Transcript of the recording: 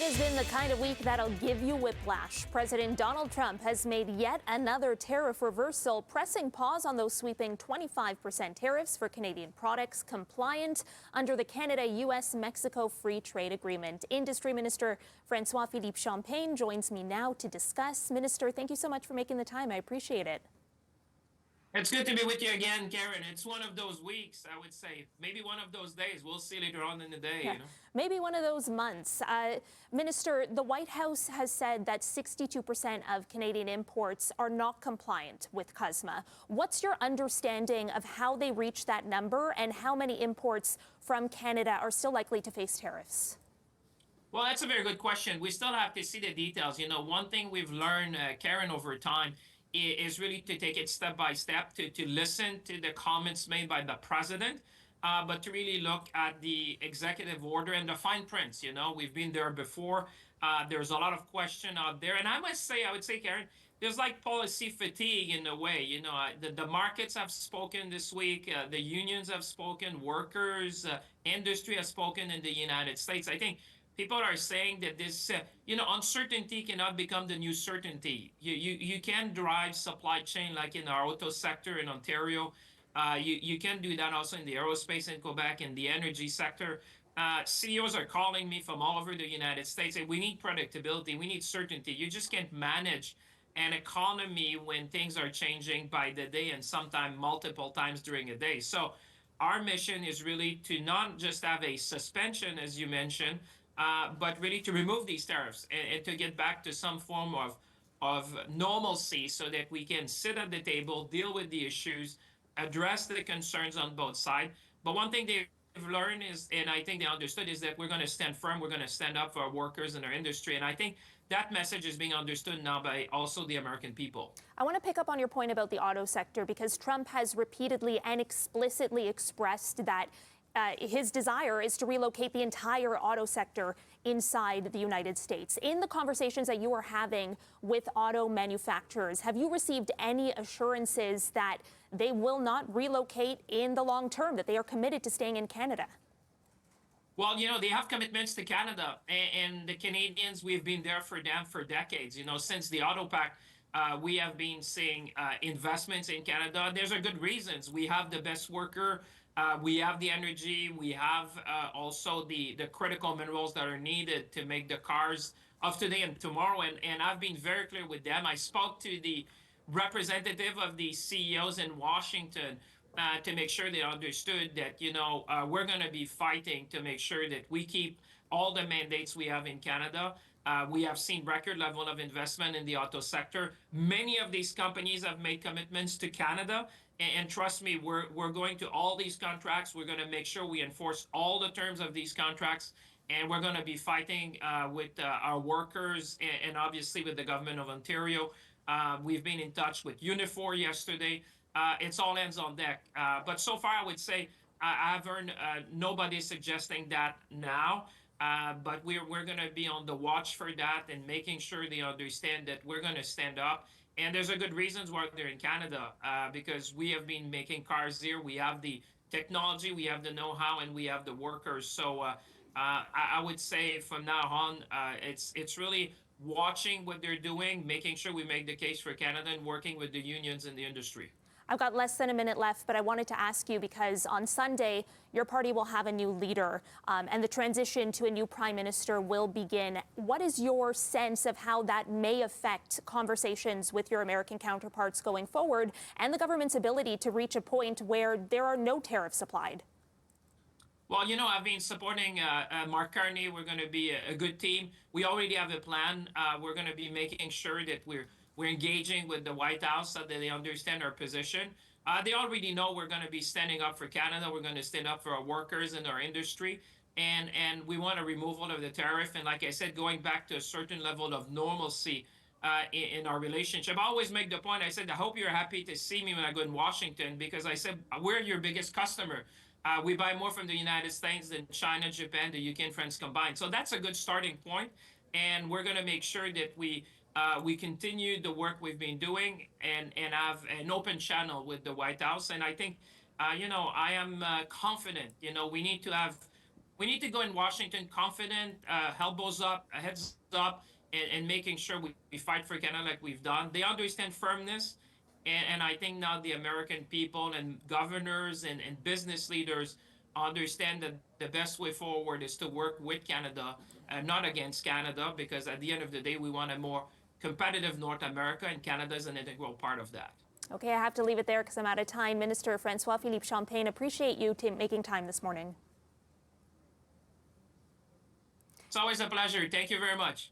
has been the kind of week that'll give you whiplash. President Donald Trump has made yet another tariff reversal, pressing pause on those sweeping 25% tariffs for Canadian products compliant under the Canada-US-Mexico Free Trade Agreement. Industry Minister François-Philippe Champagne joins me now to discuss. Minister, thank you so much for making the time. I appreciate it. It's good to be with you again, Caryn. It's one of those weeks, I would say, maybe one of those days. We'll see later on in the day, Yeah, maybe one of those months. Minister, the White House has said that 62% of Canadian imports are not compliant with CUSMA. What's your understanding of how they reached that number and how many imports from Canada are still likely to face tariffs? Well, that's a very good question. We still have to see the details. One thing we've learned, Caryn, over time is really to take it step by step, to listen to the comments made by the president, but to really look at the executive order and the fine prints. We've been there before. There's a lot of question out there. And I would say, Caryn, there's like policy fatigue in a way. The markets have spoken this week. The unions have spoken. Workers, industry has spoken in the United States. I think people are saying that this, uncertainty cannot become the new certainty. You can drive supply chain like in our auto sector in Ontario. You can do that also in the aerospace in Quebec and the energy sector. CEOs are calling me from all over the United States and we need predictability, we need certainty. You just can't manage an economy when things are changing by the day and sometimes multiple times during a day. So our mission is really to not just have a suspension, as you mentioned, but really to remove these tariffs and to get back to some form of normalcy so that we can sit at the table, deal with the issues, address the concerns on both sides. But one thing they've learned is, and I think they understood, is that we're going to stand firm, we're going to stand up for our workers and our industry. And I think that message is being understood now by also the American people. I want to pick up on your point about the auto sector because Trump has repeatedly and explicitly expressed that his desire is to relocate the entire auto sector inside the United States. In the conversations that you are having with auto manufacturers, have you received any assurances that they will not relocate in the long term, that they are committed to staying in Canada? Well, they have commitments to Canada, and the Canadians, we've been there for them for decades. Since the Auto Pact, we have been seeing investments in Canada. There's a good reasons. We have the best worker. We have the energy. We have also the critical minerals that are needed to make the cars of today and tomorrow. And I've been very clear with them. I spoke to the representative of the CEOs in Washington to make sure they understood that, we're going to be fighting to make sure that we keep all the mandates we have in Canada. We have seen record level of investment in the auto sector. Many of these companies have made commitments to Canada. And trust me, we're going to all these contracts. We're going to make sure we enforce all the terms of these contracts. And we're going to be fighting with our workers and obviously with the government of Ontario. We've been in touch with Unifor yesterday. It's all hands on deck. But so far, I would say I've heard nobody suggesting that now. But we're going to be on the watch for that and making sure they understand that we're going to stand up. And there's a good reasons why they're in Canada, because we have been making cars here. We have the technology, we have the know-how, and we have the workers. So I would say from now on, it's really watching what they're doing, making sure we make the case for Canada and working with the unions in the industry. I've got less than a minute left, but I wanted to ask you because on Sunday, your party will have a new leader and the transition to a new prime minister will begin. What is your sense of how that may affect conversations with your American counterparts going forward and the government's ability to reach a point where there are no tariffs applied? Well, I've been supporting Mark Carney. We're going to be a good team. We already have a plan. We're going to be making sure that we're engaging with the White House so that they understand our position. They already know we're going to be standing up for Canada. We're going to stand up for our workers and our industry. And we want a removal of the tariff. And like I said, going back to a certain level of normalcy in our relationship. I always make the point, I said, I hope you're happy to see me when I go in Washington, because I said, we're your biggest customer. We buy more from the United States than China, Japan, the UK, and France combined. So that's a good starting point. And we're going to make sure that we continue the work we've been doing and have an open channel with the White House. And I think, I am confident, we need to have we need to go in Washington confident, elbows up, heads up, and making sure we fight for Canada like we've done. They understand firmness. And I think now the American people and governors and business leaders understand that the best way forward is to work with Canada and not against Canada, because at the end of the day, we want a more competitive North America, and Canada is an integral part of that. Okay, I have to leave it there because I'm out of time. Minister François-Philippe Champagne, appreciate you making time this morning. It's always a pleasure. Thank you very much.